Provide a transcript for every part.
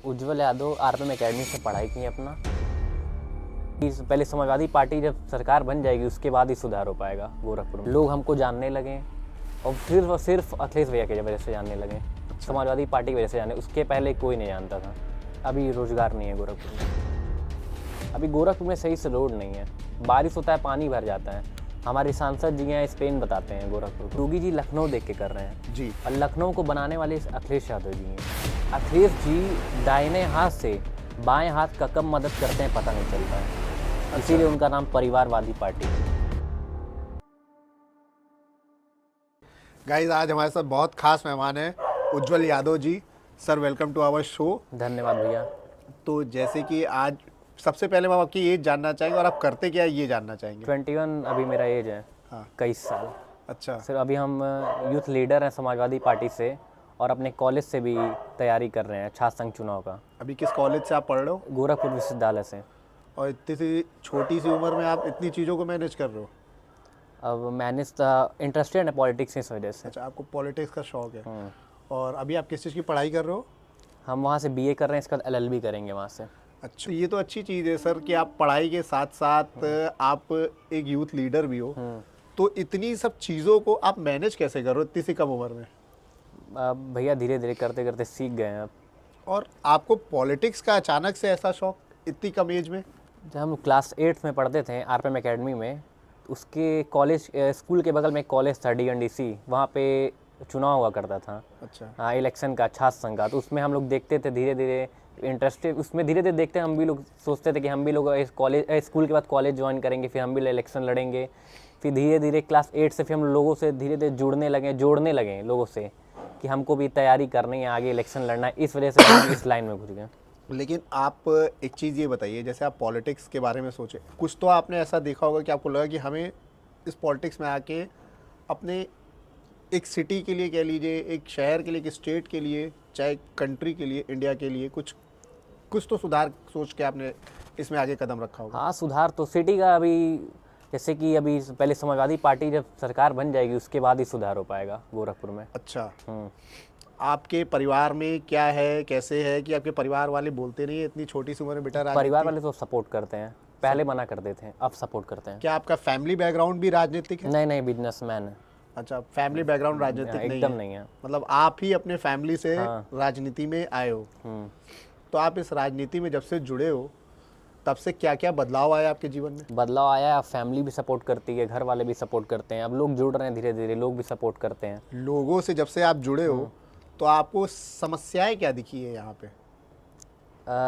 उज्जवल Yadav RPM academy से पढ़ाई की है अपना। पहले समाजवादी पार्टी जब सरकार बन जाएगी उसके बाद ही सुधार हो पाएगा गोरखपुर में। लोग हमको जानने लगे और सिर्फ अखिलेश भैया की वजह से जानने लगे, समाजवादी पार्टी की वजह से जाने, उसके पहले कोई नहीं जानता था। अभी रोजगार नहीं है गोरखपुर में, अभी गोरखपुर में सही से रोड नहीं है, बारिश होता है पानी भर जाता है। हमारे सांसद जी हैं स्पेन बताते हैं गोरखपुर, योगी जी लखनऊ देख के कर रहे हैं जी। और लखनऊ को बनाने वाले अखिलेश यादव जी हैं। अखिलेश जी दाहिने हाथ से बाएं हाथ का कब मदद करते हैं पता नहीं चलता है, इसीलिए उनका नाम परिवारवादी पार्टी है। गाइस, आज हमारे साथ बहुत खास मेहमान हैं Ujjwal Yadav ji. Sir, welcome to our show. धन्यवाद भैया। तो जैसे कि आज सबसे पहले हम आपकी एज जानना चाहेंगे और आप करते क्या है ये जानना चाहेंगे। 21 अभी मेरा एज है। हाँ। 21 साल। अच्छा। सर अभी हम यूथ लीडर हैं समाजवादी पार्टी से और अपने कॉलेज से भी तैयारी कर रहे हैं छात्र संघ चुनाव का। अभी किस कॉलेज से आप पढ़ रहे हो? गोरखपुर विश्वविद्यालय से। और इतनी सी छोटी सी उम्र में आप इतनी चीज़ों को मैनेज कर रहे हो? अब मैंने इंटरेस्टेड है पॉलिटिक्स इस वजह से। अच्छा, आपको पॉलिटिक्स का शौक है। और अभी आप किस चीज़ की पढ़ाई कर रहे हो? हम वहाँ से बीए कर रहे हैं, इसका LLB करेंगे वहाँ से। अच्छा, ये तो अच्छी चीज़ है सर कि आप पढ़ाई के साथ साथ आप एक यूथ लीडर भी हो। तो इतनी सब चीज़ों को आप मैनेज कैसे कर रहे हो इतनी सी कम उम्र में? अब भैया धीरे धीरे करते करते सीख गए हैं अब। और आपको पॉलिटिक्स का अचानक से ऐसा शौक इतनी कम एज में? जब हम क्लास 8 में पढ़ते थे आरपीएम एकेडमी में, उसके कॉलेज स्कूल के बगल में एक कॉलेज था DNDC, वहाँ पे चुनाव हुआ करता था। अच्छा। हाँ, इलेक्शन का, छात्र संघ का। तो उसमें हम लोग देखते थे, धीरे धीरे इंटरेस्टेड उसमें धीरे धीरे देखते हम भी लोग सोचते थे कि हम भी लोग इस कॉलेज स्कूल के बाद कॉलेज ज्वाइन करेंगे, फिर हम भी इलेक्शन लड़ेंगे। फिर धीरे धीरे क्लास 8 से फिर हम लोगों से धीरे धीरे जोड़ने लगे लोगों से कि हमको भी तैयारी करनी है, आगे इलेक्शन लड़ना है। इस वजह से हम इस लाइन में घुस गए। लेकिन आप एक चीज़ ये बताइए, जैसे आप पॉलिटिक्स के बारे में सोचे, कुछ तो आपने ऐसा देखा होगा कि आपको लगा कि हमें इस पॉलिटिक्स में आके अपने एक सिटी के लिए कह लीजिए, एक शहर के लिए, एक स्टेट के लिए, चाहे कंट्री के लिए, इंडिया के लिए कुछ तो सुधार सोच के आपने इसमें आगे कदम रखा होगा। हाँ, सुधार तो सिटी का अभी, जैसे कि अभी पहले समाजवादी पार्टी जब सरकार बन जाएगी उसके बाद ही सुधार हो पाएगा गोरखपुर में। अच्छा। आपके परिवार में क्या है, कैसे है कि आपके परिवार वाले बोलते नहीं है इतनी छोटी सी उम्र में बेटा परिवार वाले तो सपोर्ट करते हैं, पहले मना करते थे, अब सपोर्ट करते हैं। क्या आपका फैमिली बैकग्राउंड भी राजनीतिक है? नहीं, बिजनेसमैन है। अच्छा, फैमिली बैकग्राउंड राजनीतिक नहीं है? एकदम नहीं है। मतलब आप ही अपने फैमिली से राजनीति में आए हो। तो आप इस राजनीति में जब से जुड़े हो तब से क्या क्या बदलाव आया आपके जीवन में? बदलाव आया है, फैमिली भी सपोर्ट करती है, घर वाले भी सपोर्ट करते हैं, अब लोग जुड़ रहे हैं धीरे धीरे, लोग भी सपोर्ट करते हैं। लोगों से जब से आप जुड़े हो तो आपको समस्याएं क्या दिखी है यहाँ पे?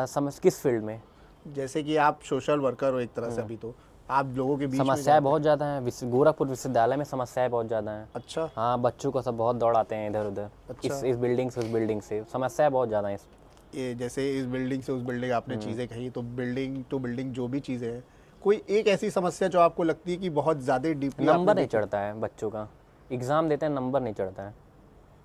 समझ किस फील्ड में? जैसे कि आप सोशल वर्कर हो एक तरह से, अभी तो आप लोगों के बीच में समस्याएं बहुत ज़्यादा हैं। गोरखपुर विश्वविद्यालय में समस्याएं बहुत ज़्यादा हैं। अच्छा। हाँ, बच्चों को सब बहुत दौड़ाते हैं इधर उधर। अच्छा। इस बिल्डिंग से उस बिल्डिंग से, समस्याएं बहुत ज़्यादा हैं। ये जैसे इस बिल्डिंग से उस बिल्डिंग आपने चीज़ें कही, तो बिल्डिंग टू बिल्डिंग जो भी चीज़ें हैं, कोई एक ऐसी समस्या जो आपको लगती है कि बहुत ज़्यादा डीपली? नंबर नहीं चढ़ता है बच्चों का, एग्ज़ाम देते हैं नंबर नहीं चढ़ता है।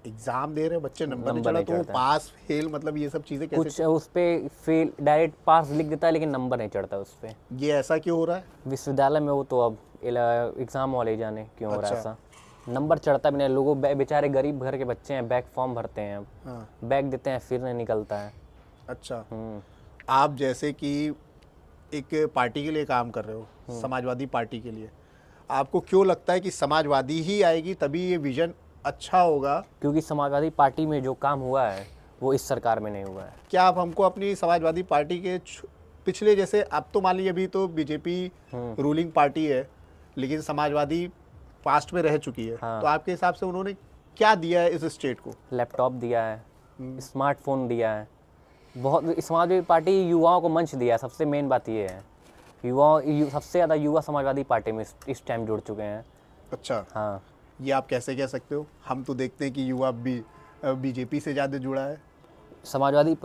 एग्जाम दे रहे बच्चे, नंबर नहीं चढ़ा, तो वो पास फेल मतलब ये सब चीज़ें कैसे? कुछ उस पर फेल डायरेक्ट पास लिख देता है लेकिन नंबर नहीं चढ़ता उस पर। ये ऐसा क्यों हो रहा है विश्वविद्यालय में वो तो अब एग्ज़ाम वाले जाने क्यों हो रहा है अच्छा। ऐसा। नंबर चढ़ता भी नहीं, लोगों बेचारे गरीब घर के बच्चे हैं, बैक फॉर्म भरते हैं, हाँ। बैग देते हैं फिर नहीं निकलता है। अच्छा। आप जैसे कि एक पार्टी के लिए काम कर रहे हो, समाजवादी पार्टी के लिए, आपको क्यों लगता है कि समाजवादी ही आएगी तभी ये विजन अच्छा होगा? क्योंकि समाजवादी पार्टी में जो काम हुआ है वो इस सरकार में नहीं हुआ है। क्या आप हमको अपनी समाजवादी पार्टी के पिछले, जैसे अब तो मान लीजिए अभी तो बीजेपी रूलिंग पार्टी है, लेकिन समाजवादी पास्ट में रह चुकी है। तो आपके हिसाब से उन्होंने क्या दिया है इस स्टेट को? लैपटॉप दिया है, स्मार्टफोन दिया है, बहुत। समाजवादी पार्टी युवाओं को मंच दिया है, सबसे मेन बात ये है। सबसे ज़्यादा युवा समाजवादी पार्टी में इस टाइम जुड़ चुके हैं। अच्छा। हाँ, ये आप कैसे कह सकते हो? हम तो देखते हैं कि युवा बीजेपी से ज़्यादा जुड़ा है। समाजवादी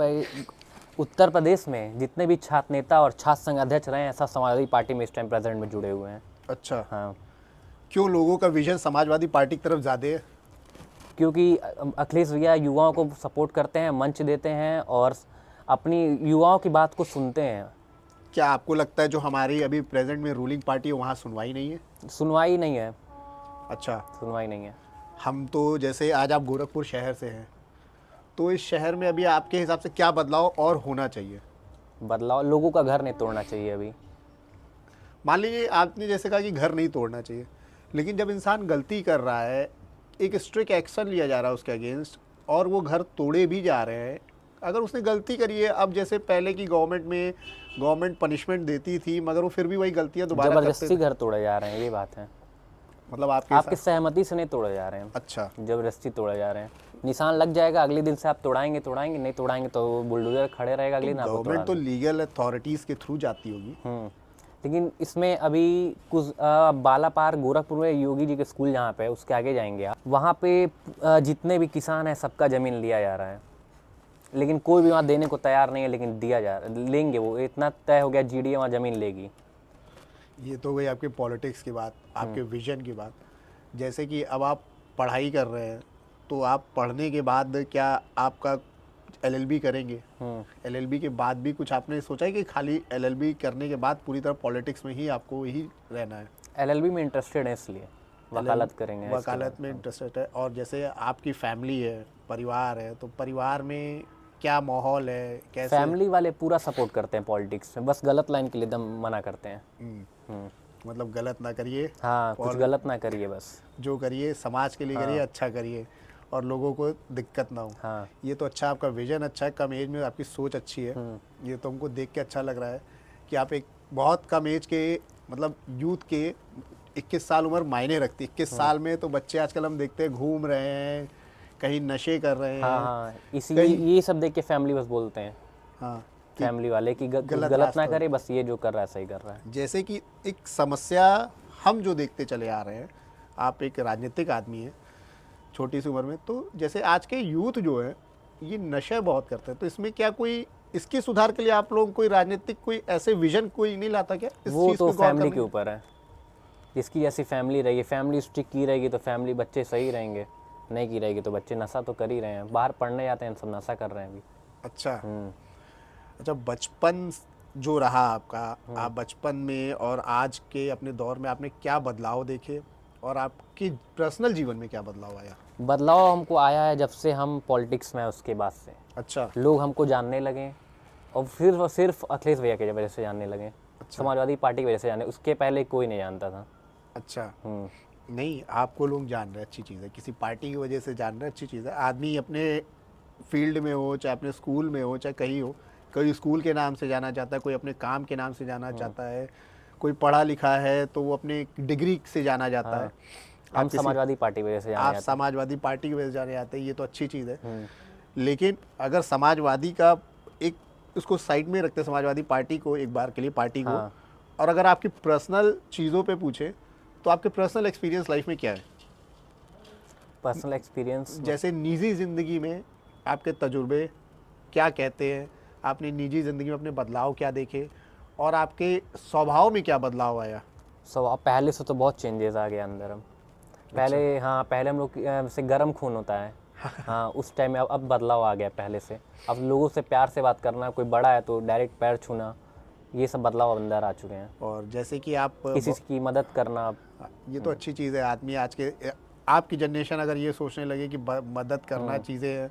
उत्तर प्रदेश में जितने भी छात्र नेता और छात्र संघ अध्यक्ष रहे हैं, सब समाजवादी पार्टी में इस टाइम प्रेजेंट में जुड़े हुए हैं। अच्छा। हाँ, क्यों लोगों का विजन समाजवादी पार्टी की तरफ ज़्यादा है? क्योंकि अखिलेश भैया युवाओं को सपोर्ट करते हैं, मंच देते हैं और अपनी युवाओं की बात को सुनते हैं। क्या आपको लगता है जो हमारी अभी प्रेजेंट में रूलिंग पार्टी है वहाँ सुनवाई नहीं है? सुनवाई नहीं है। अच्छा। सुनवाई नहीं है। हम तो जैसे आज आप गोरखपुर शहर से हैं तो इस शहर में अभी आपके हिसाब से क्या बदलाव और होना चाहिए? बदलाव, लोगों का घर नहीं तोड़ना चाहिए अभी। मान लीजिए आपने जैसे कहा कि घर नहीं तोड़ना चाहिए, लेकिन जब इंसान गलती कर रहा है, एक स्ट्रिक्ट एक्शन लिया जा रहा है उसके अगेंस्ट, और वो घर तोड़े भी जा रहे हैं। अगर उसने गलती करी है, अब जैसे पहले की गवर्नमेंट पनिशमेंट देती थी, मगर वो फिर भी वही गलतियां दोबारा करते जबरदस्ती थे। घर तोड़े जा रहे हैं, ये बात है। मतलब आपके आपकी सहमति से नहीं तोड़े जा रहे हैं, अच्छा, जबरदस्ती तोड़े जा रहे हैं। निशान लग जाएगा, अगले दिन से आप तोड़ाएंगे, नहीं तोड़ाएंगे तो बुलडोजर खड़े रहेगा अगले दिन आपको तोड़ा गवर्नमेंट तो लीगल अथॉरिटीज़ के थ्रू जाती होगी। लेकिन इसमें अभी कुछ बालापार गोरखपुर में योगी जी के स्कूल जहाँ पे है, उसके आगे जाएंगे आप, वहाँ पे जितने भी किसान हैं सबका ज़मीन लिया जा रहा है, लेकिन कोई भी वहाँ देने को तैयार नहीं है, लेकिन दिया जा रहा है, लेंगे। वो इतना तय हो गया, जीडीए वहाँ ज़मीन लेगी। ये तो गई आपके पॉलिटिक्स की बात, आपके विजन की बात। जैसे कि अब आप पढ़ाई कर रहे हैं, तो आप पढ़ने के बाद क्या आपका एलएलबी करेंगे? एलएलबी के बाद भी कुछ आपने सोचा है कि खाली एलएलबी करने के बाद पूरी तरह पॉलिटिक्स में ही आपको ही रहना है? एलएलबी में इंटरेस्टेड है, इसलिए वकालत करेंगे। वकालत में इंटरेस्टेड है। और जैसे आपकी फैमिली है, परिवार है, तो परिवार में क्या माहौल है, कैसे? फैमिली वाले पूरा सपोर्ट करते हैं पॉलिटिक्स में, बस गलत लाइन के लिए दम मना करते हैं। मतलब गलत ना करिए, हाँ, कुछ गलत ना करिए, बस जो करिए समाज के लिए करिए, अच्छा करिए, और लोगों को दिक्कत ना हो। हाँ। ये तो अच्छा, आपका विजन अच्छा है, कम एज में आपकी सोच अच्छी है। ये तो हमको देख के अच्छा लग रहा है कि आप एक बहुत कम एज के, मतलब यूथ के 21 साल उम्र मायने रखती है। 21 साल में तो बच्चे आजकल हम देखते हैं घूम रहे हैं, कहीं नशे कर रहे हैं। हाँ, ये सब देख के फैमिली बस बोलते हैं, हाँ, फैमिली वाले कि गलत रास्ता ना करे, बस ये जो कर रहा है सही कर रहा है। जैसे कि एक समस्या हम जो देखते चले आ रहे हैं, आप एक राजनीतिक आदमी हैं छोटी सी उम्र में, तो जैसे आज के यूथ जो है ये नशा बहुत करते हैं, तो इसमें क्या कोई इसके सुधार के लिए आप लोग कोई राजनीतिक कोई ऐसे विजन कोई नहीं लाता क्या? वो तो फैमिली के ऊपर है, जिसकी जैसी फैमिली रहेगी, फैमिली स्ट्रिक्ट की रहेगी तो फैमिली बच्चे सही रहेंगे, नहीं की रहेगी तो बच्चे नशा तो कर ही रहे हैं, बाहर पढ़ने जाते हैं सब नशा कर रहे हैं अभी। अच्छा, अच्छा, बचपन जो रहा आपका, आप बचपन में और आज के अपने दौर में आपने क्या बदलाव देखे, और आपकी पर्सनल जीवन में क्या बदलाव आया? बदलाव हमको आया है जब से हम पॉलिटिक्स में, उसके बाद से अच्छा, लोग हमको जानने लगे, और फिर सिर्फ अखिलेश भैया की वजह से जानने लगे। समाजवादी पार्टी की वजह से जाने, उसके पहले कोई नहीं जानता था। अच्छा, नहीं, आपको लोग जान रहे, अच्छी चीज़ है। किसी पार्टी की वजह से जान रहे, अच्छी चीज़ है। आदमी अपने फील्ड में हो, चाहे अपने स्कूल में हो, चाहे कहीं हो, कोई स्कूल के नाम से जाना चाहता है, कोई अपने काम के नाम से जाना चाहता है, कोई पढ़ा लिखा है तो वो अपने डिग्री से जाना जाता है। हम समाजवादी पार्टी की वजह से आप समाजवादी पार्टी की वजह से जाने जाते हैं, ये तो अच्छी चीज़ है। लेकिन अगर समाजवादी का एक उसको साइड में रखते हैं, समाजवादी पार्टी को एक बार के लिए, पार्टी को, और अगर आपकी पर्सनल चीज़ों पे पूछे तो आपके पर्सनल एक्सपीरियंस लाइफ में क्या है? पर्सनल एक्सपीरियंस जैसे निजी ज़िंदगी में आपके तजुर्बे क्या कहते हैं, आपने निजी ज़िंदगी में अपने बदलाव क्या देखे, और आपके स्वभाव में क्या बदलाव आया? स्वभाव पहले से तो बहुत चेंजेस आ गया अंदर। हम पहले हाँ, पहले हम लोग से गर्म खून होता है, हाँ, उस टाइम में अब बदलाव आ गया पहले से। अब लोगों से प्यार से बात करना, कोई बड़ा है तो डायरेक्ट पैर छूना, ये सब बदलाव अंदर आ चुके हैं। और जैसे कि आप किसी की मदद करना, ये तो अच्छी चीज़ है। आदमी आज के आपकी जनरेशन अगर ये सोचने लगे कि मदद करना चीज़ें हैं,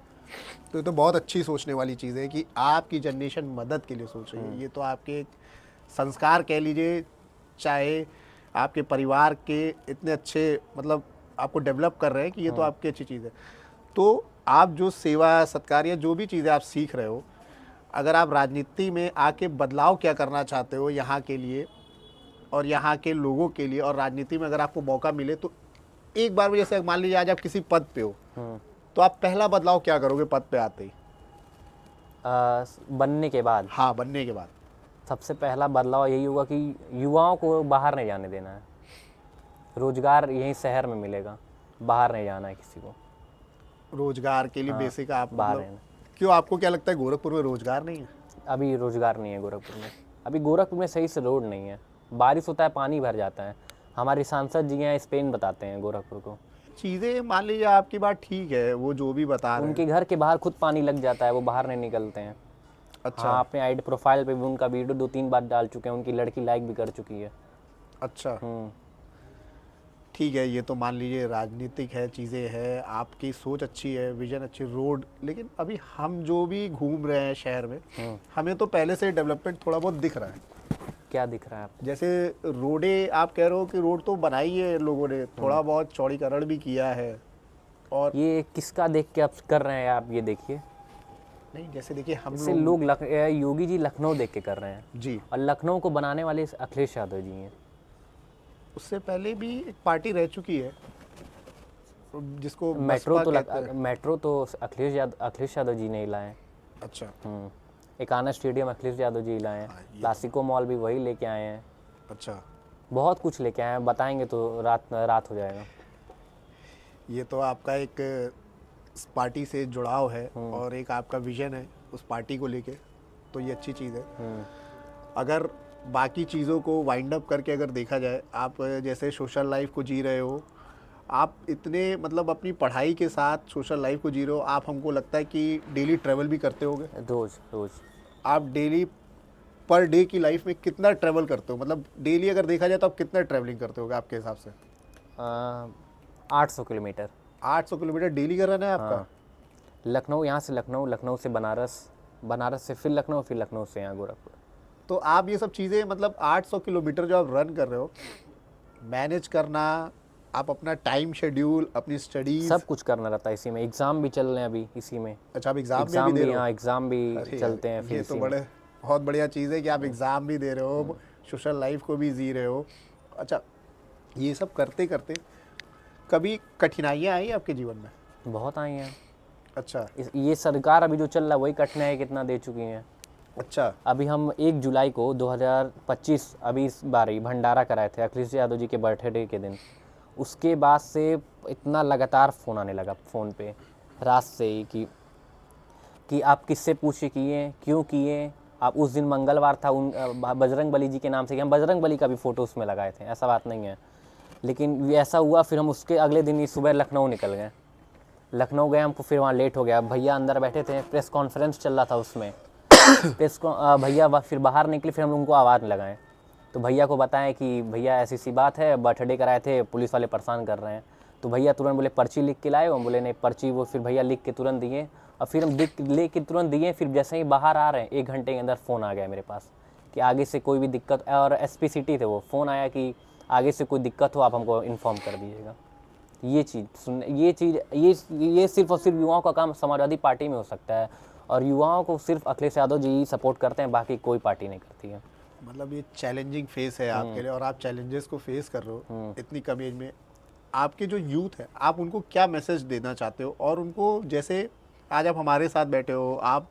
तो ये तो बहुत अच्छी सोचने वाली चीज़ है कि आपकी जनरेशन मदद के लिए सोच रही है। ये तो आपके संस्कार कह लीजिए, चाहे आपके परिवार के इतने अच्छे, मतलब आपको डेवलप कर रहे हैं कि ये तो आपकी अच्छी चीज़ है। तो आप जो सेवा सत्कार या जो भी चीज़ें आप सीख रहे हो, अगर आप राजनीति में आके बदलाव क्या करना चाहते हो यहाँ के लिए और यहाँ के लोगों के लिए, और राजनीति में अगर आपको मौका मिले तो एक बार में, जैसे मान लीजिए आज आप किसी पद पे हो, तो आप पहला बदलाव क्या करोगे पद पे आते ही? बनने के बाद? हाँ, बनने के बाद सबसे पहला बदलाव यही होगा कि युवाओं को बाहर नहीं जाने देना है। रोजगार यहीं शहर में मिलेगा, बाहर नहीं जाना है किसी को। रोजगार के लिए बेसिक आप बाहर मतलब, क्यों आपको क्या लगता है गोरखपुर में रोजगार नहीं है? अभी रोजगार नहीं है गोरखपुर में। अभी गोरखपुर में सही से रोड नहीं है, बारिश होता है पानी भर जाता है। हमारे सांसद जी हैं स्पेन बताते हैं गोरखपुर को। चीज़ें मान लीजिए आपकी बात ठीक है, वो जो भी बता रहे हैं। उनके घर के बाहर खुद पानी लग जाता है, वो बाहर नहीं निकलते हैं। अच्छा, हाँ, अपने आईडी प्रोफाइल पे भी उनका वीडियो 2-3 बार डाल चुके हैं, उनकी लड़की लाइक भी कर चुकी है। अच्छा, ठीक है, ये तो मान लीजिए राजनीतिक है, चीज़ें हैं, आपकी सोच अच्छी है, विजन अच्छी, रोड, लेकिन अभी हम जो भी घूम रहे हैं शहर में, हमें तो पहले से डेवलपमेंट थोड़ा बहुत दिख रहा है। क्या दिख रहा है आपको? जैसे रोडें, आप कह रहे हो कि रोड तो बनाई है लोगों ने, थोड़ा बहुत चौड़ीकरण भी किया है, और ये किसका देख के आप कर रहे हैं? आप ये देखिए, नहीं जैसे देखिए हम इससे लोग योगी जी लखनऊ देख के कर रहे हैं, जी, और लखनऊ को बनाने वाले अखिलेश यादव जी हैं। उससे पहले भी एक पार्टी रह चुकी है जिसको मेट्रो बसपा तो कहते हैं। मेट्रो तो अखिलेश यादव जी ने ही लाए। अच्छा, एकाना स्टेडियम अखिलेश यादव जी लाए हैं, ये क्लासिको मॉल भी वही लेके आए हैं, अच्छा, बहुत कुछ लेके आए हैं, बताएंगे तो रात हो जाएगा। ये तो आपका एक इस पार्टी से जुड़ाव है और एक आपका विजन है उस पार्टी को लेके, तो ये अच्छी चीज़ है। अगर बाकी चीज़ों को वाइंड अप करके अगर देखा जाए, आप जैसे सोशल लाइफ को जी रहे हो, आप इतने मतलब अपनी पढ़ाई के साथ सोशल लाइफ को जी रहे हो, आप हमको लगता है कि डेली ट्रैवल भी करते होगे। रोज आप डेली पर डे की लाइफ में कितना ट्रैवल करते हो, मतलब डेली अगर देखा जाए तो आप कितना ट्रैवलिंग करते होगे आपके हिसाब से? 800 किलोमीटर। 800 किलोमीटर डेली का रन है आपका? हाँ। लखनऊ, यहाँ से लखनऊ, लखनऊ से बनारस, बनारस से फिर लखनऊ, फिर लखनऊ से यहाँ गोरखपुर। तो आप ये सब चीज़ें मतलब 800 किलोमीटर जो आप रन कर रहे हो, मैनेज करना, आप अपना टाइम शेड्यूल, अपनी स्टडीज, सब कुछ करना रहता है इसी में। एग्ज़ाम भी चल रहे हैं अभी इसी में। अच्छा आप एग्ज़ाम में भी दे रहे हो? हाँ, एग्ज़ाम भी अरे चलते हैं यार, फिर ये तो इसी में। बड़े बहुत बढ़िया चीज़ है कि आप एग्ज़ाम भी दे रहे हो, सोशल लाइफ को भी जी रहे हो। अच्छा, ये सब करते करते कभी कठिनाइयाँ आई आपके जीवन में? बहुत आई हैं। अच्छा ये सरकार अभी जो चल रहा है वही कठिनाई कितना दे चुकी हैं। अच्छा, अभी हम 1 जुलाई को 2025 अभी इस बार ही भंडारा कराए थे अखिलेश यादव जी के बर्थडे के दिन। उसके बाद से इतना लगातार फ़ोन आने लगा फ़ोन पे रात से ही कि आप किससे पूछे किए, क्यों किए। आप उस दिन मंगलवार था, उन बजरंग बली जी के नाम से कि हम बजरंग बली का भी फ़ोटो उसमें लगाए थे, ऐसा बात नहीं है। लेकिन ऐसा हुआ, फिर हम उसके अगले दिन ही सुबह लखनऊ निकल गए। लखनऊ गए, हमको फिर वहाँ लेट हो गया। भैया अंदर बैठे थे, प्रेस कॉन्फ्रेंस चल रहा था उसमें। भैया फिर बाहर निकले, फिर हम उनको आवाज़ लगाएं तो भैया को बताएं कि भैया ऐसी सी बात है, बर्थडे कराए थे, पुलिस वाले परेशान कर रहे हैं। तो भैया तुरंत बोले पर्ची लिख के लाए हो? हम बोले नहीं पर्ची। वो फिर भैया लिख के तुरंत दिए, और फिर हम ले के तुरंत दिए। फिर जैसे ही बाहर आ रहे हैं 1 घंटे के अंदर फ़ोन आ गया मेरे पास कि आगे से कोई भी दिक्कत, और एसपी सिटी थे वो, फ़ोन आया कि आगे से कोई दिक्कत हो आप हमको इन्फॉर्म कर दीजिएगा। ये सिर्फ और सिर्फ युवाओं का काम समाजवादी पार्टी में हो सकता है, और युवाओं को सिर्फ अखिलेश यादव जी ही सपोर्ट करते हैं, बाकी कोई पार्टी नहीं करती है। मतलब ये चैलेंजिंग फेस है आपके लिए, और आप चैलेंजेस को फेस कर रहे हो इतनी कम एज में। आपके जो यूथ है, आप उनको क्या मैसेज देना चाहते हो? और उनको, जैसे आज आप हमारे साथ बैठे हो, आप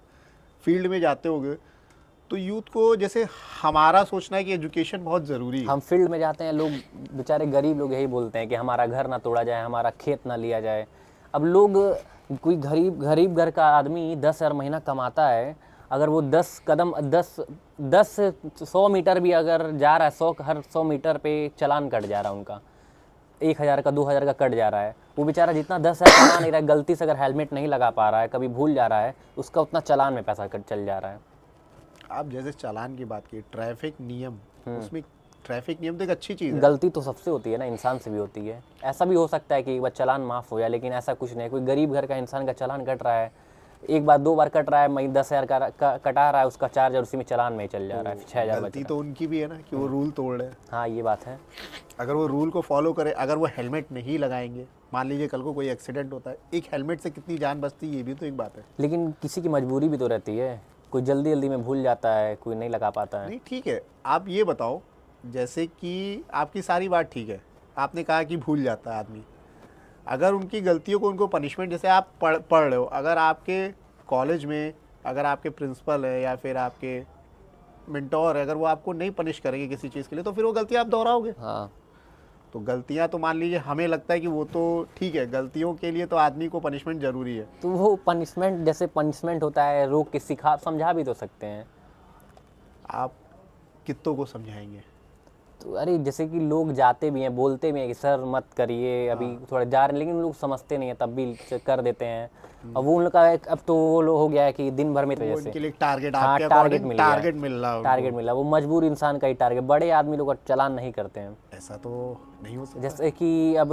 फील्ड में जाते होगे, तो यूथ को, जैसे हमारा सोचना है कि एजुकेशन बहुत ज़रूरी है। हम फील्ड में जाते हैं, लोग बेचारे गरीब लोग यही बोलते हैं कि हमारा घर ना तोड़ा जाए, हमारा खेत ना लिया जाए। अब लोग, कोई गरीब घर का आदमी 10,000 महीना कमाता है, अगर वो 10 कदम 100 मीटर भी अगर जा रहा है, हर 100 मीटर पे चालान कट जा रहा है उनका, 1,000 का 2,000 का कट जा रहा है। वो बेचारा जितना 10,000 कमा नहीं रहा है, गलती से अगर हेलमेट नहीं लगा पा रहा है, कभी भूल जा रहा है, उसका उतना चालान में पैसा चल जा रहा है। आप जैसे चालान की बात की, ट्रैफिक नियम, उसमें ट्रैफिक नियम तो एक अच्छी चीज़ है। गलती तो सबसे होती है ना, इंसान से भी होती है। ऐसा भी हो सकता है कि एक बार चालान माफ़ हो जाए, लेकिन ऐसा कुछ नहीं। कोई गरीब घर का इंसान का चालान कट रहा है, एक बार 2 बार कट रहा है, मैं 10,000 का कटा रहा है उसका चार्ज, और उसी में चालान में चल जा रहा है, 6,000 बच गलती रहा तो उनकी भी है ना कि वो रूल तोड़ रहे हैं। है। हाँ, ये बात है। अगर वो रूल को फॉलो करे, अगर वो हेलमेट नहीं लगाएंगे, मान लीजिए कल को कोई एक्सीडेंट होता है, एक हेलमेट से कितनी जान बचती है, ये भी तो एक बात है। लेकिन किसी की मजबूरी भी तो रहती है, कोई जल्दी में भूल जाता है, कोई नहीं लगा पाता है। नहीं ठीक है, आप ये बताओ, जैसे कि आपकी सारी बात ठीक है, आपने कहा कि भूल जाता है आदमी, अगर उनकी गलतियों को उनको पनिशमेंट, जैसे आप पढ़ रहे हो, अगर आपके कॉलेज में अगर आपके प्रिंसिपल है या फिर आपके मेंटोर है, अगर वो आपको नहीं पनिश करेंगे किसी चीज़ के लिए, तो फिर वो गलती आप दोहराओगे। हाँ, तो गलतियां तो मान लीजिए हमें लगता है कि वो तो ठीक है, गलतियों के लिए तो आदमी को पनिशमेंट ज़रूरी है। तो वो पनिशमेंट, जैसे पनिशमेंट होता है, रोक के समझा भी तो सकते हैं। आप कित्तों को समझाएंगे? तो अरे जैसे कि लोग जाते भी हैं, बोलते भी हैं कि सर मत करिए, अभी थोड़ा जा रहे हैं, लेकिन लोग समझते नहीं है, तब भी कर देते हैं। अब वो उनका अब तो वो हो गया है कि दिन भर में तो जैसे उनके लिए टारगेट, हाँ, आपके टारगेट अकॉर्डिंग टारगेट मिल रहा है उनको। टारगेट मिला, वो मजबूर इंसान का ही टारगेट। बड़े आदमी लोग चलान नहीं करते हैं। ऐसा तो नहीं हो सकता। जैसे कि अब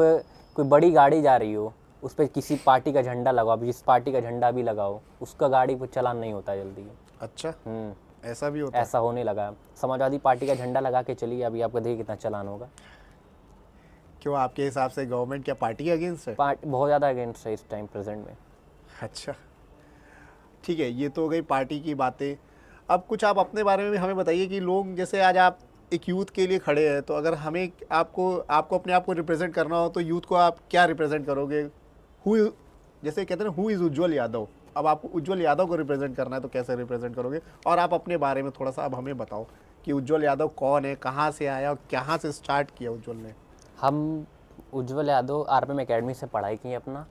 कोई बड़ी गाड़ी जा रही हो, उस पर किसी पार्टी का झंडा लगाओ, अब जिस पार्टी का झंडा भी लगाओ उसका गाड़ी पर चालान नहीं होता जल्दी। अच्छा, ऐसा भी होता है? ऐसा होने लगा है। समाजवादी पार्टी का झंडा लगा के चलिए, अभी आपको देखिए कितना चालान होगा। क्यों, आपके हिसाब से गवर्नमेंट क्या पार्टी के अगेंस्ट है? पार्टी बहुत ज़्यादा अगेंस्ट है इस टाइम प्रेजेंट में। अच्छा, ठीक है, ये तो हो गई पार्टी की बातें। अब कुछ आप अपने बारे में भी हमें बताइए कि लोग, जैसे आज आप एक यूथ के लिए खड़े हैं, तो अगर हमें आपको अपने आप को रिप्रेजेंट करना हो तो यूथ को आप क्या रिप्रेजेंट करोगे? जैसे कहते हैं ना, हु इज़ उज्जवल यादव, अब आपको उज्जवल यादव को रिप्रेजेंट करना है तो कैसे रिप्रेजेंट करोगे? और आप अपने बारे में थोड़ा सा अब हमें बताओ कि उज्जवल यादव कौन है, कहाँ से आया और कहाँ से स्टार्ट किया उज्जवल ने? हम उज्जवल यादव आरपीएम एकेडमी से पढ़ाई की अपना।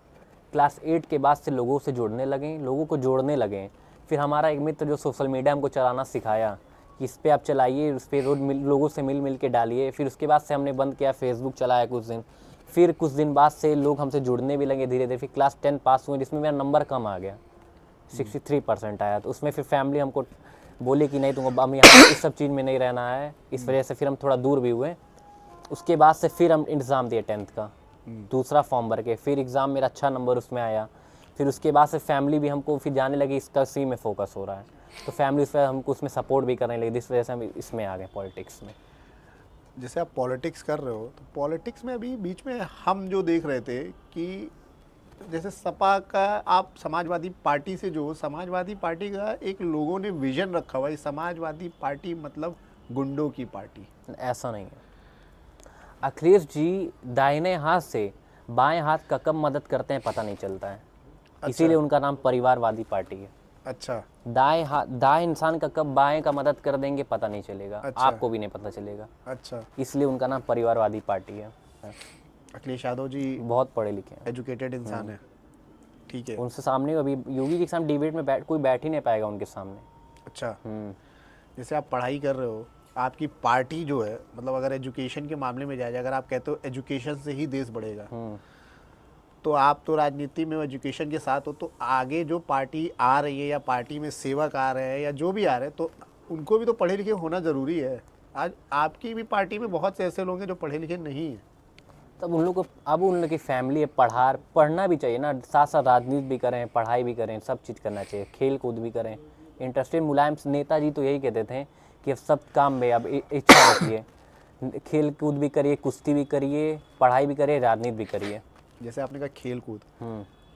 क्लास 8 के बाद से लोगों से जुड़ने लगे, लोगों को जोड़ने लगे। फिर हमारा एक मित्र जो सोशल मीडिया हमको चलाना सिखाया कि इस पर आप चलाइए, उस पर रोज लोगों से मिल के डालिए। फिर उसके बाद से हमने बंद किया, फेसबुक चलाया कुछ दिन। फिर कुछ दिन बाद से लोग हमसे जुड़ने भी लगे धीरे धीरे। फिर क्लास 10 पास हुए, जिसमें मेरा नंबर कम आ गया, 63% आया। तो उसमें फिर फैमिली हमको बोली कि नहीं, तुमको हम यहाँ इस सब चीज़ में नहीं रहना है। इस वजह से फिर हम थोड़ा दूर भी हुए। उसके बाद से फिर हम एग्ज़ाम दिए 10th का, दूसरा फॉर्म भर के। फिर एग्ज़ाम मेरा अच्छा नंबर उसमें आया। फिर उसके बाद से फैमिली भी हमको फिर जाने लगी इसका सी में फोकस हो रहा है, तो फैमिली उस पर हमको उसमें सपोर्ट भी करने लगी। इस वजह से हम इसमें आ गए पॉलिटिक्स में। जैसे आप पॉलिटिक्स कर रहे हो, तो पॉलिटिक्स में अभी बीच में हम जो देख रहे थे कि जैसे सपा का, आप समाजवादी पार्टी से, जो समाजवादी पार्टी का एक लोगों ने विजन रखा हुआ है, समाजवादी पार्टी मतलब गुंडों की पार्टी। ऐसा नहीं है। अखिलेश जी दाहिने हाथ से बाएं हाथ का कब मदद करते हैं पता नहीं चलता है। इसीलिए उनका नाम परिवारवादी पार्टी है। अच्छा, दाएं इंसान का कब बाएं का मदद कर देंगे पता नहीं चलेगा। अच्छा। आपको भी नहीं पता चलेगा। अच्छा, इसलिए उनका नाम परिवारवादी पार्टी है। अखिलेश यादव जी बहुत पढ़े लिखे हैं, एजुकेटेड इंसान है, ठीक है। उनसे सामने अभी योगी के सामने डिबेट में कोई बैठ ही नहीं पाएगा उनके सामने। अच्छा, जैसे आप पढ़ाई कर रहे हो, आपकी पार्टी जो है, मतलब अगर एजुकेशन के मामले में जाए, अगर आप कहते हो एजुकेशन से ही देश बढ़ेगा, तो आप तो राजनीति में एजुकेशन के साथ हो, तो आगे जो पार्टी आ रही है या पार्टी में सेवक आ रहे हैं या जो भी आ रहे हैं, तो उनको भी तो पढ़े लिखे होना ज़रूरी है। आज आपकी भी पार्टी में बहुत से ऐसे लोग हैं जो पढ़े लिखे नहीं हैं। तब उन लोग को, अब उन लोग की फैमिली है, पढ़ना भी चाहिए ना, साथ साथ राजनीति भी करें, पढ़ाई भी करें, सब चीज़ करना चाहिए, खेल कूद भी करें। इंटरेस्टेड मुलायम नेताजी तो यही कहते थे कि सब काम में अब इच्छा रखिए, खेल कूद भी करिए, कुश्ती भी करिए, पढ़ाई भी करिए, राजनीति भी करिए। जैसे आपने कहा खेल कूद,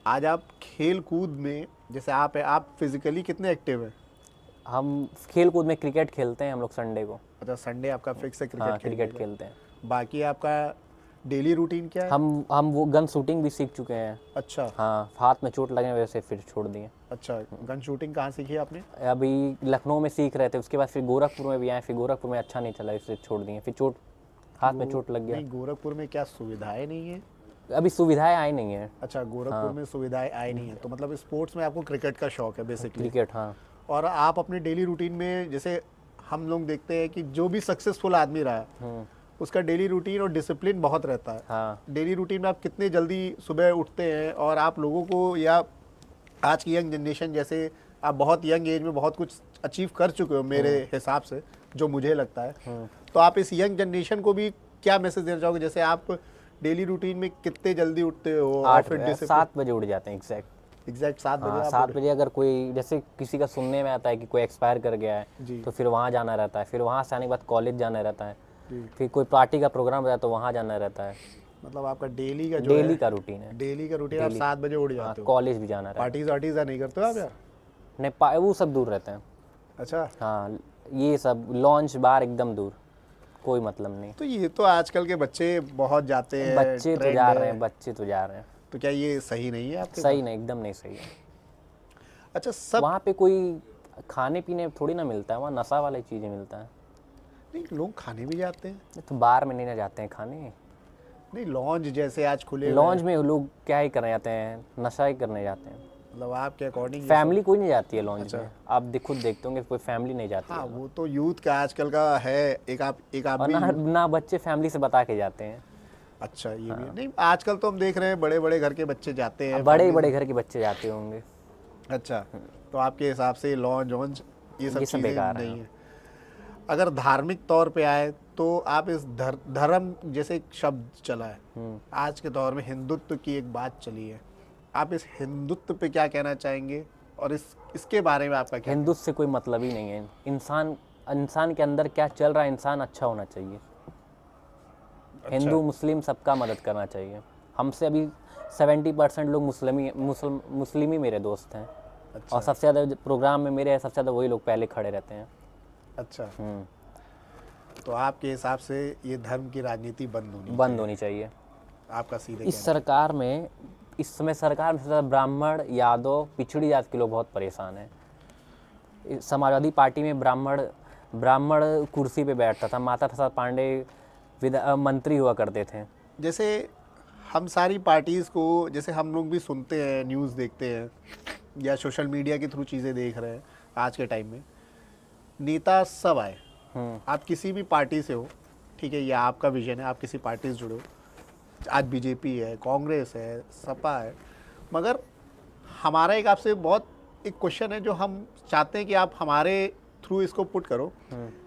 आज आप खेल कूद में, जैसे आप है, आप फिजिकली कितने एक्टिव हैं? हम खेल कूद में क्रिकेट खेलते हैं हम लोग संडे को। अच्छा, संडे आपका फिक्स है क्रिकेट? हाँ, क्रिकेट खेलते हैं। बाकी आपका डेली रूटीन क्या है? हम वो गन शूटिंग भी सीख चुके हैं। अच्छा, हाँ, हाथ में चोट लगने की वजह से फिर छोड़ दिए। अच्छा, गन शूटिंग कहाँ सीखी आपने? अभी लखनऊ में सीख रहे थे, उसके बाद फिर गोरखपुर में भी आए, फिर गोरखपुर में अच्छा नहीं चला, इससे छोड़ दिए। फिर हाथ में चोट लग गया। नहीं, गोरखपुर में क्या सुविधाएं नहीं है? अभी सुविधाएं आई नहीं है। अच्छा, गोरखपुर में सुविधाएं आई नहीं है, तो मतलब स्पोर्ट्स में आपको क्रिकेट का शौक है बेसिकली? क्रिकेट, हाँ। और आप अपने डेली रूटीन में, जैसे हम लोग देखते हैं कि जो भी सक्सेसफुल आदमी रहा, उसका डेली रूटीन और डिसिप्लिन बहुत रहता है। हाँ। डेली रूटीन में आप कितने जल्दी सुबह उठते हैं, और आप लोगों को, या आज की यंग जनरेशन, जैसे आप बहुत यंग एज में बहुत कुछ अचीव कर चुके हो मेरे हिसाब से, जो मुझे लगता है, तो आप इस यंग जनरेशन को भी क्या मैसेज देना चाहोगे? जैसे आप डेली रूटीन में कितने जल्दी उठते हो? 7 बजे उठ जाते हैं एग्जैक्ट 7 बजे? हाँ, 7 बजे। अगर कोई, जैसे किसी का सुनने में आता है कि कोई एक्सपायर कर गया है, तो फिर वहाँ जाना रहता है। फिर वहाँ से आने के बाद कॉलेज जाना रहता है। फिर कोई पार्टी का प्रोग्राम रहता है तो वहाँ जाना रहता है। मतलब आपका डेली का रूटीन है। डेली का रूटीन, आप 7 बजे उठ जाते हो? कॉलेज भी जाना रहता है। पार्टीज नहीं करते हो आप यार? नहीं, वो सब दूर रहते हैं। अच्छा, हाँ, ये सब लॉन्च बार एकदम दूर, कोई मतलब नहीं। तो ये तो आजकल के बच्चे बहुत जाते हैं, बच्चे तो जा रहे हैं। तो क्या ये सही नहीं है आपके? सही नहीं, एकदम नहीं सही है। अच्छा, सब वहाँ पे कोई खाने पीने थोड़ी ना मिलता है, वहाँ नशा वाली चीज़ें मिलता है। नहीं, लोग खाने भी जाते हैं। तो बार में नहीं ना जाते हैं खाने। नहीं, लॉन्ज जैसे आज खुले लॉन्ज में लोग क्या ही करने जाते हैं, नशा ही करने जाते हैं। मतलब आपके अकॉर्डिंग फैमिली कोई नहीं जाती है लॉन्ज में। आप खुद देखते होंगे कोई फैमिली नहीं जाती हाँ, है। वो तो यूथ का आजकल का है। एक आप और ना बच्चे फैमिली से बता के जाते हैं। अच्छा, ये भी नहीं, आजकल तो हम देख रहे हैं बड़े बड़े घर के बच्चे जाते हैं, बड़े बड़े घर के बच्चे जाते होंगे। अच्छा, तो आपके हिसाब से लॉन्ज ये सब चीज़ें बेकार नहीं है। अगर धार्मिक तौर पे आए तो आप इस धर्म जैसे एक शब्द चला है, आज के दौर में हिंदुत्व की एक बात चली है, आप इस हिंदुत्व पे क्या कहना चाहेंगे और इसके बारे में आपका क्या? हिंदुत्व से कोई मतलब ही नहीं है। इंसान के अंदर क्या चल रहा है, इंसान अच्छा होना चाहिए। हिंदू मुस्लिम सबका मदद करना चाहिए। हमसे अभी 70% लोग मुस्लिम ही मेरे दोस्त हैं। अच्छा। और सबसे ज़्यादा प्रोग्राम में मेरे सबसे ज़्यादा वही लोग पहले खड़े रहते हैं। अच्छा। तो आपके हिसाब से ये धर्म की राजनीति बंद होनी चाहिए। आपका सीधे इस सरकार में इस समय सरकार में सबसे ज़्यादा ब्राह्मण, यादव, पिछड़ी जात के लोग बहुत परेशान हैं। समाजवादी पार्टी में ब्राह्मण कुर्सी पे बैठता था, माता प्रसाद पांडे मंत्री हुआ करते थे। जैसे हम सारी पार्टीज़ को, जैसे हम लोग भी सुनते हैं, न्यूज़ देखते हैं या सोशल मीडिया के थ्रू चीज़ें देख रहे हैं, आज के टाइम में नेता सब आए, आप किसी भी पार्टी से हो, ठीक है, या आपका विजन है, आप किसी पार्टी से जुड़े हो, आज बीजेपी है, कांग्रेस है, सपा है, मगर हमारा एक आपसे बहुत एक क्वेश्चन है जो हम चाहते हैं कि आप हमारे थ्रू इसको पुट करो।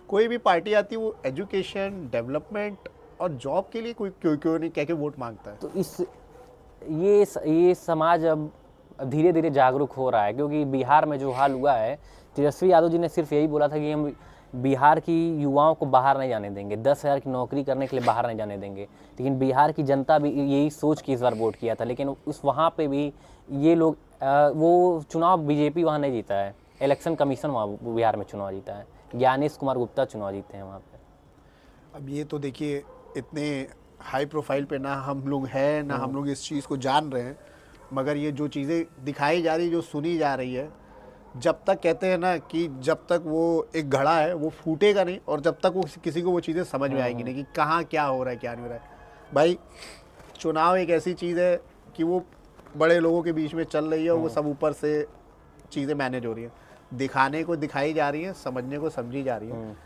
कोई भी पार्टी आती है वो एजुकेशन, डेवलपमेंट और जॉब के लिए कोई क्यों नहीं कह के वोट मांगता है? तो ये समाज अब धीरे धीरे जागरूक हो रहा है, क्योंकि बिहार में जो हाल हुआ है, तेजस्वी यादव जी ने सिर्फ यही बोला था कि हम बिहार की युवाओं को बाहर नहीं जाने देंगे, 10,000 की नौकरी करने के लिए बाहर नहीं जाने देंगे। लेकिन बिहार की जनता भी यही सोच के इस बार वोट किया था, लेकिन वहाँ पे भी ये लोग वो चुनाव बीजेपी वहाँ नहीं जीता है, इलेक्शन कमीशन वहाँ बिहार में चुनाव जीता है, ज्ञानेश कुमार गुप्ता चुनाव जीते हैं वहाँ पे। अब ये तो देखिए, इतने हाई प्रोफाइल पे ना हम लोग हैं, ना हम लोग इस चीज़ को जान रहे हैं, मगर ये जो चीज़ें दिखाई जा रही, जो सुनी जा रही है, जब तक कहते हैं ना कि जब तक वो एक घड़ा है वो फूटेगा नहीं, और जब तक वो किसी को वो चीज़ें समझ में आएगी नहीं कि कहाँ क्या हो रहा है, क्या नहीं हो रहा है। भाई चुनाव एक ऐसी चीज़ है कि वो बड़े लोगों के बीच में चल रही है, और वो सब ऊपर से चीज़ें मैनेज हो रही हैं, दिखाने को दिखाई जा रही हैं, समझने को समझी जा रही हैं।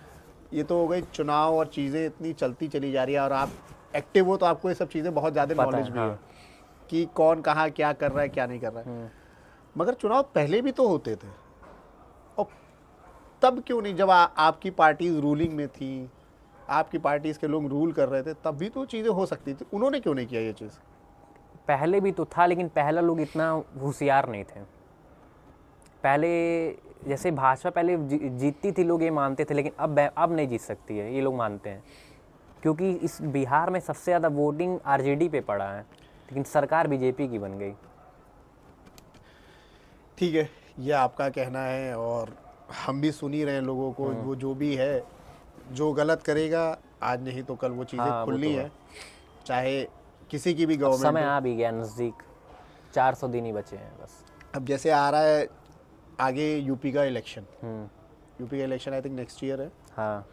ये तो हो गई चुनाव, और चीज़ें इतनी चलती चली जा रही है, और आप एक्टिव हो तो आपको ये सब चीज़ें बहुत ज़्यादा नॉलेज भी है कि कौन कहाँ क्या कर रहा है, क्या नहीं कर रहा है। मगर चुनाव पहले भी तो होते थे, और तब क्यों नहीं, जब आपकी पार्टीज रूलिंग में थी, आपकी पार्टीज के लोग रूल कर रहे थे, तब भी तो चीज़ें हो सकती थी, उन्होंने क्यों नहीं किया ये चीज़? पहले भी तो था, लेकिन पहले लोग इतना होशियार नहीं थे। पहले जैसे भाजपा पहले जीतती थी, लोग ये मानते थे, लेकिन अब नहीं जीत सकती है, ये लोग मानते हैं, क्योंकि इस बिहार में सबसे ज़्यादा वोटिंग आरजेडी पे पड़ा है, लेकिन सरकार बीजेपी की बन गई। ठीक है, ये आपका कहना है, और हम भी सुन ही रहे हैं लोगों को, वो जो भी है, जो गलत करेगा आज नहीं तो कल वो चीज़ें खुलनी है, चाहे किसी की भी गवर्नमेंट। समय आ भी गया नज़दीक, 400 दिन ही बचे हैं बस। अब जैसे आ रहा है आगे यूपी का इलेक्शन, यूपी का election I think next year है। हाँ,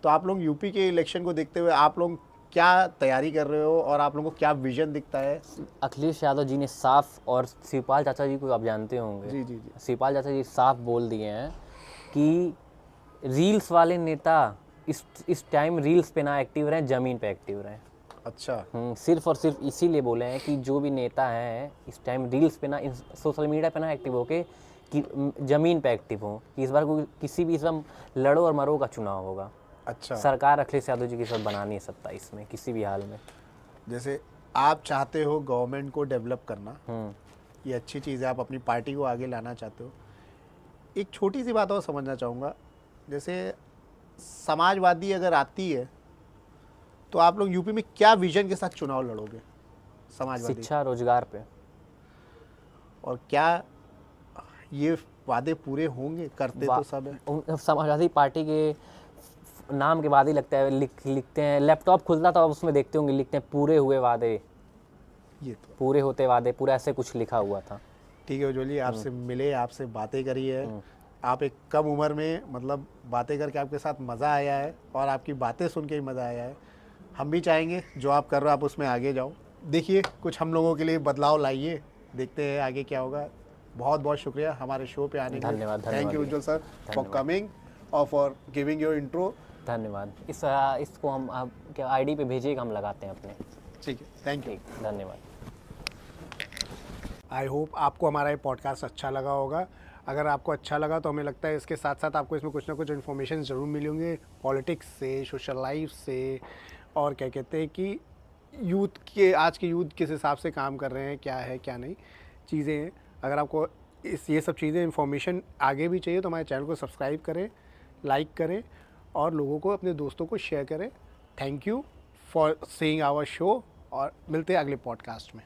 तो आप लोग यूपी के इलेक्शन को देखते हुए आप लोग क्या तैयारी कर रहे हो, और आप लोगों को क्या विजन दिखता है? अखिलेश यादव जी ने साफ, और शिवपाल चाचा जी को आप जानते होंगे, जी जी जी, शिवपाल चाचा जी साफ बोल दिए हैं कि रील्स वाले नेता इस टाइम रील्स पे ना एक्टिव रहें, ज़मीन पे एक्टिव रहें। अच्छा। सिर्फ और सिर्फ इसीलिए बोले हैं कि जो भी नेता हैं इस टाइम रील्स पे ना, सोशल मीडिया पे ना एक्टिव होके कि ज़मीन पे एक्टिव हो, कि इस बार किसी भी इस बार लड़ो और मरो का चुनाव होगा। अच्छा। सरकार अखिलेश यादव जी के साथ बनानी है सत्ता इसमें किसी भी हाल में। जैसे आप चाहते हो गवर्नमेंट को डेवलप करना, ये अच्छी चीज़ है, आप अपनी पार्टी को आगे लाना चाहते हो। एक छोटी सी बात और समझना चाहूँगा, जैसे समाजवादी अगर आती है तो आप लोग यूपी में क्या विजन के साथ चुनाव लड़ोगे समाजवादी? शिक्षा, रोजगार पे। और क्या ये वादे पूरे होंगे? करते तो सब है। समाजवादी पार्टी के नाम के बाद ही लगता है, लिखते हैं, लैपटॉप खुलता था उसमें देखते होंगे, लिखते हैं पूरे हुए वादे, ये तो पूरे होते वादे, पूरा ऐसे कुछ लिखा हुआ था। ठीक है उज्ज्वल जी, आपसे मिले, आपसे बातें करी है, आप एक कम उम्र में मतलब बातें करके आपके साथ मज़ा आया है, और आपकी बातें सुन के ही मज़ा आया है। हम भी चाहेंगे जो आप कर रहे हो आप उसमें आगे जाओ, देखिए कुछ हम लोगों के लिए बदलाव लाइए, देखते हैं आगे क्या होगा। बहुत बहुत शुक्रिया हमारे शो पे आने के लिए। धन्यवाद। Thank you Ujjwal sir for coming और फॉर गिविंग योर इंट्रो। धन्यवाद। इसको हम क्या आईडी पे भेजिएगा, हम लगाते हैं अपने। ठीक है, थैंक यू। धन्यवाद। आई होप आपको हमारा ये पॉडकास्ट अच्छा लगा होगा। अगर आपको अच्छा लगा तो हमें लगता है इसके साथ साथ आपको इसमें कुछ ना कुछ इन्फॉर्मेशन ज़रूर मिली होंगे पॉलिटिक्स से, सोशल लाइफ से, और क्या कहते हैं कि यूथ के, आज के यूथ किस हिसाब से काम कर रहे हैं, क्या है क्या नहीं चीज़ें हैं। अगर आपको ये सब चीज़ें इन्फॉर्मेशन आगे भी चाहिए तो हमारे चैनल को सब्सक्राइब करें, लाइक करें और लोगों को, अपने दोस्तों को शेयर करें। Thank you for seeing our show और मिलते हैं अगले पॉडकास्ट में।